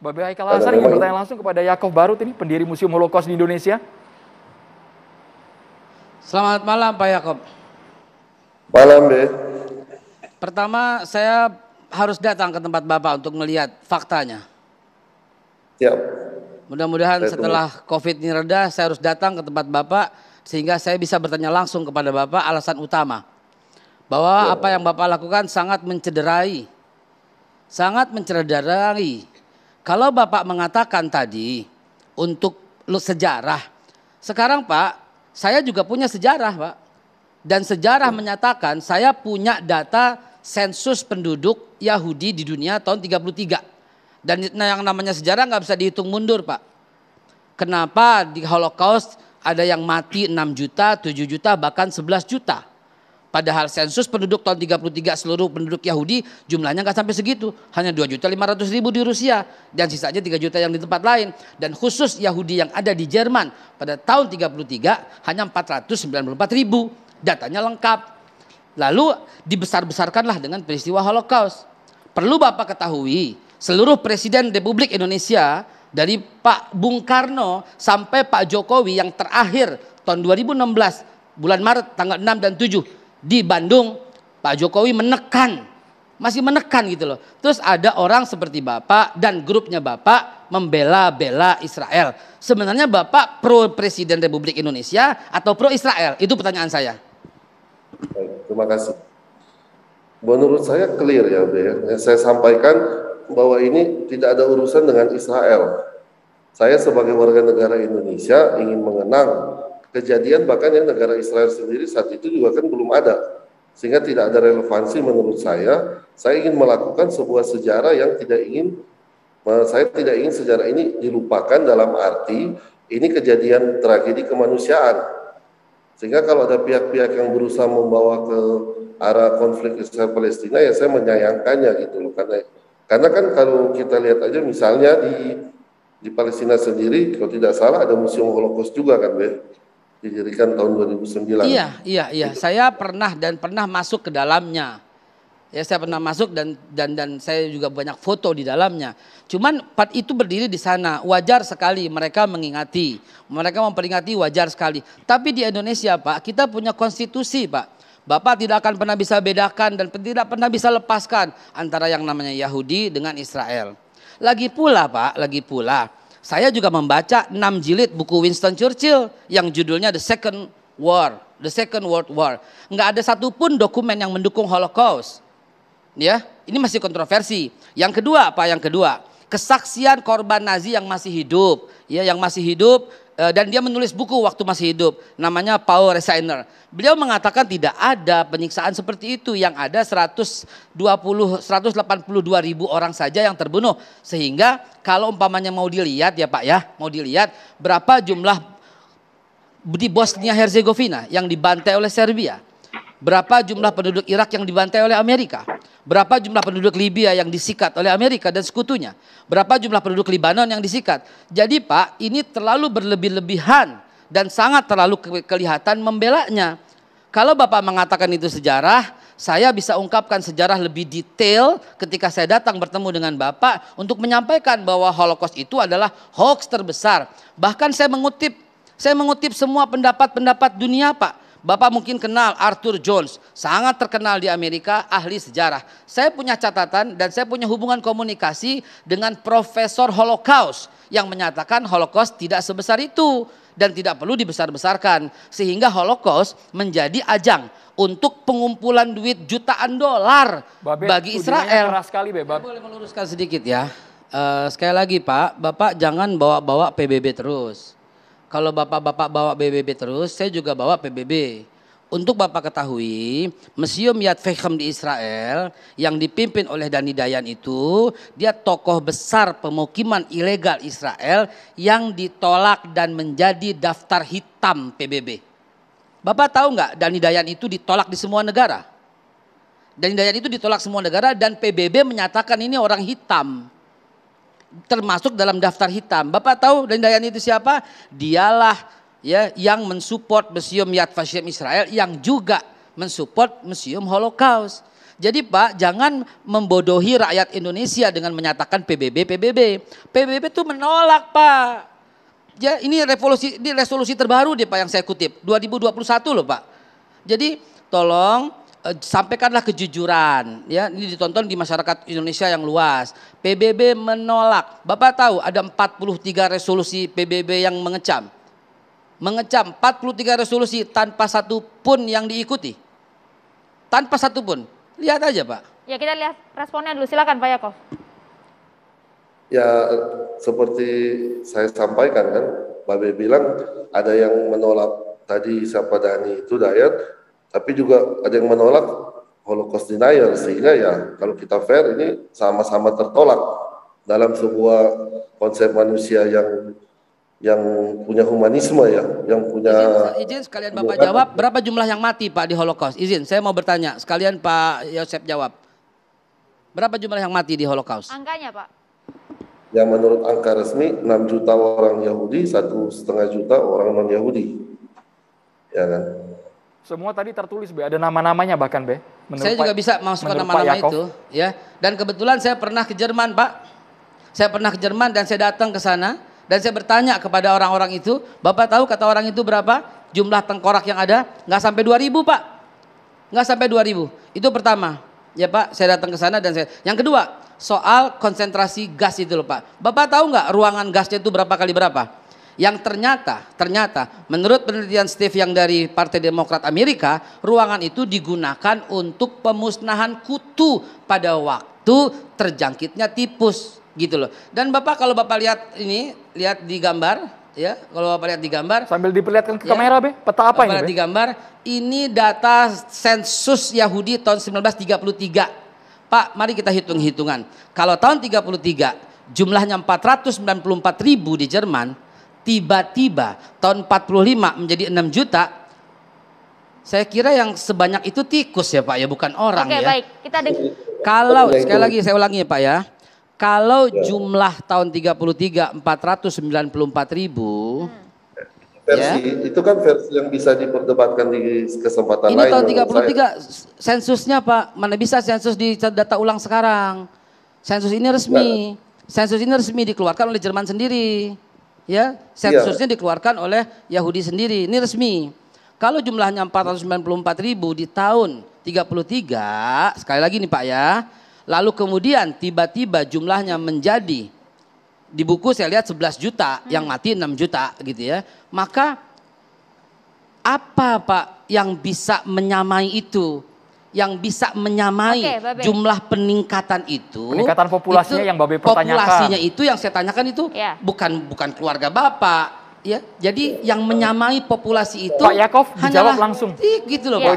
Babe Haikal Karena Hasan ingin memang bertanya langsung kepada Yakov Barut ini, pendiri Museum Holocaust di Indonesia. Selamat malam Pak Yakob. malam Be. Pertama saya harus datang ke tempat Bapak untuk melihat faktanya. Siap. Mudah-mudahan Saya setelah COVID ini reda saya harus datang ke tempat Bapak sehingga saya bisa bertanya langsung kepada Bapak alasan utama. Bahwa Ya. apa yang Bapak lakukan sangat mencederai. Sangat mencederai. Kalau Bapak mengatakan tadi untuk sejarah. Sekarang Pak, saya juga punya sejarah Pak. Dan sejarah menyatakan saya punya data sensus penduduk Yahudi di dunia tahun 33. Dan yang namanya sejarah nggak bisa dihitung mundur Pak. Kenapa di Holocaust ada yang mati 6 juta, 7 juta, bahkan 11 juta. Padahal sensus penduduk tahun 33 seluruh penduduk Yahudi jumlahnya nggak sampai segitu. Hanya 2.500.000 di Rusia dan sisanya 3 juta yang di tempat lain. Dan khusus Yahudi yang ada di Jerman pada tahun 33 hanya 494.000. Datanya lengkap. Lalu dibesar-besarkanlah dengan peristiwa Holocaust. Perlu Bapak ketahui seluruh Presiden Republik Indonesia dari Pak Bung Karno sampai Pak Jokowi yang terakhir tahun 2016 bulan Maret tanggal 6 dan 7 di Bandung, Pak Jokowi menekan, masih menekan gitu loh. Terus ada orang seperti Bapak dan grupnya Bapak membela-bela Israel. Sebenarnya Bapak pro Presiden Republik Indonesia atau pro Israel? Itu pertanyaan saya. Baik, terima kasih. Menurut saya clear ya Be. Saya sampaikan bahwa ini tidak ada urusan dengan Israel. Saya sebagai warga negara Indonesia ingin mengenang kejadian bahkan yang negara Israel sendiri saat itu juga kan belum ada. Sehingga tidak ada relevansi menurut saya. Saya ingin melakukan sebuah sejarah yang saya tidak ingin sejarah ini dilupakan dalam arti ini kejadian tragedi kemanusiaan. Sehingga kalau ada pihak-pihak yang berusaha membawa ke arah konflik Israel Palestina ya saya menyayangkannya gitu loh. Karena kan kalau kita lihat aja misalnya di Palestina sendiri kalau tidak salah ada museum Holocaust juga kan Be. Didirikan tahun 2009. Iya. Saya pernah masuk ke dalamnya. Ya, saya pernah masuk dan saya juga banyak foto di dalamnya. Cuman itu berdiri di sana, wajar sekali mereka mengingati, mereka memperingati wajar sekali. Tapi di Indonesia Pak, kita punya konstitusi Pak. Bapak tidak akan pernah bisa bedakan dan tidak pernah bisa lepaskan antara yang namanya Yahudi dengan Israel. Lagi pula Pak, saya juga membaca 6 jilid buku Winston Churchill yang judulnya The Second World War. Nggak ada satupun dokumen yang mendukung Holocaust. Ya, ini masih kontroversi. Yang kedua apa? Yang kedua, kesaksian korban Nazi yang masih hidup, ya, dan dia menulis buku waktu masih hidup, namanya Paul Resainer. Beliau mengatakan tidak ada penyiksaan seperti itu, yang ada 182.000 orang saja yang terbunuh. Sehingga kalau umpamanya mau dilihat ya Pak ya, berapa jumlah di Bosnia Herzegovina yang dibantai oleh Serbia, berapa jumlah penduduk Irak yang dibantai oleh Amerika, berapa jumlah penduduk Libya yang disikat oleh Amerika dan sekutunya, berapa jumlah penduduk Libanon yang disikat. Jadi Pak, ini terlalu berlebih-lebihan dan sangat terlalu kelihatan membelanya. Kalau Bapak mengatakan itu sejarah, saya bisa ungkapkan sejarah lebih detail ketika saya datang bertemu dengan Bapak untuk menyampaikan bahwa Holocaust itu adalah hoax terbesar. Bahkan saya mengutip semua pendapat-pendapat dunia Pak. Bapak mungkin kenal Arthur Jones, sangat terkenal di Amerika, ahli sejarah. Saya punya catatan dan saya punya hubungan komunikasi dengan Profesor Holocaust yang menyatakan Holocaust tidak sebesar itu dan tidak perlu dibesar-besarkan. Sehingga Holocaust menjadi ajang untuk pengumpulan duit jutaan dolar bagi Israel. Keras sekali, Saya boleh meluruskan sedikit ya. Sekali lagi Pak, Bapak jangan bawa-bawa PBB terus. Kalau Bapak bawa PBB terus, saya juga bawa PBB. Untuk Bapak ketahui, Museum Yad Vashem di Israel yang dipimpin oleh Dani Dayan itu, dia tokoh besar pemukiman ilegal Israel yang ditolak dan menjadi daftar hitam PBB. Bapak tahu nggak Dani Dayan itu ditolak di semua negara? Dani Dayan itu ditolak semua negara dan PBB menyatakan ini orang hitam. Termasuk dalam daftar hitam. Bapak tahu Dani Dayan itu siapa? Dialah ya yang mensupport Museum Yad Vashem Israel yang juga mensupport Museum Holocaust. Jadi Pak, jangan membodohi rakyat Indonesia dengan menyatakan PBB. PBB itu menolak Pak. Ya, ini resolusi terbaru deh Pak yang saya kutip, 2021 loh Pak. Jadi tolong sampaikanlah kejujuran, ya ini ditonton di masyarakat Indonesia yang luas. PBB menolak. Bapak tahu ada 43 resolusi PBB yang mengecam 43 resolusi tanpa satu pun yang diikuti, tanpa satu pun. Lihat aja Pak. Ya kita lihat responnya dulu, silakan Pak Yaakov. Ya seperti saya sampaikan kan, Babe bilang ada yang menolak tadi siapa Dhani itu Dayat, tapi juga ada yang menolak Holocaust denial, sehingga ya kalau kita fair ini sama-sama tertolak dalam sebuah konsep manusia yang punya humanisme ya, yang punya. Izin sekalian Bapak jawab, berapa jumlah yang mati Pak di Holocaust? Izin, saya mau bertanya, sekalian Pak Yosep jawab. Berapa jumlah yang mati di Holocaust? Angkanya Pak. Yang menurut angka resmi 6 juta orang Yahudi, 1,5 juta orang non Yahudi, ya kan? Semua tadi tertulis Be, ada nama-namanya bahkan Be. Saya juga bisa masukkan nama-nama itu, ya. Dan kebetulan saya pernah ke Jerman Pak. Saya pernah ke Jerman dan saya datang ke sana. Dan saya bertanya kepada orang-orang itu, Bapak tahu kata orang itu berapa jumlah tengkorak yang ada? Nggak sampai 2.000 Pak. Nggak sampai 2.000. Itu pertama. Ya Pak, saya datang ke sana dan saya. Yang kedua, soal konsentrasi gas itu loh Pak. Bapak tahu nggak ruangan gasnya itu berapa kali berapa? Yang ternyata menurut penelitian Steve yang dari Partai Demokrat Amerika, ruangan itu digunakan untuk pemusnahan kutu pada waktu terjangkitnya tipus. Gitu loh. Dan Bapak kalau Bapak lihat ini, lihat di gambar, ya. Kalau Bapak lihat di gambar sambil diperlihatkan ke ya, kamera Be, peta apa ini Be? Di gambar, ini data sensus Yahudi tahun 1933. Pak, mari kita hitung-hitungan. Kalau tahun 33 jumlahnya 494.000 di Jerman, tiba-tiba tahun 45 menjadi 6 juta. Saya kira yang sebanyak itu tikus ya Pak ya, bukan orang. Oke, ya. Baik, kita Kalau sekali lagi saya ulangi ya Pak ya. Kalau jumlah tahun 33 494.000 versi itu kan versi yang bisa diperdebatkan di kesempatan ini lain. tahun 33 sensusnya Pak, mana bisa sensus di data ulang sekarang. Sensus ini resmi. Sensus ini resmi dikeluarkan oleh Jerman sendiri. Ya, sensusnya dikeluarkan oleh Yahudi sendiri. Ini resmi. Kalau jumlahnya 494.000 di tahun 33, sekali lagi nih Pak ya. Lalu kemudian tiba-tiba jumlahnya menjadi, di buku saya lihat 11 juta, yang mati 6 juta gitu ya. Maka apa Pak yang bisa menyamai itu? Yang bisa menyamai jumlah peningkatan itu? Peningkatan populasinya yang Babe pertanyakan. Populasinya itu yang saya tanyakan itu bukan keluarga Bapak. Ya, jadi yang menyamai populasi itu Pak Yaakov dijawab langsung. Gitu loh Pak.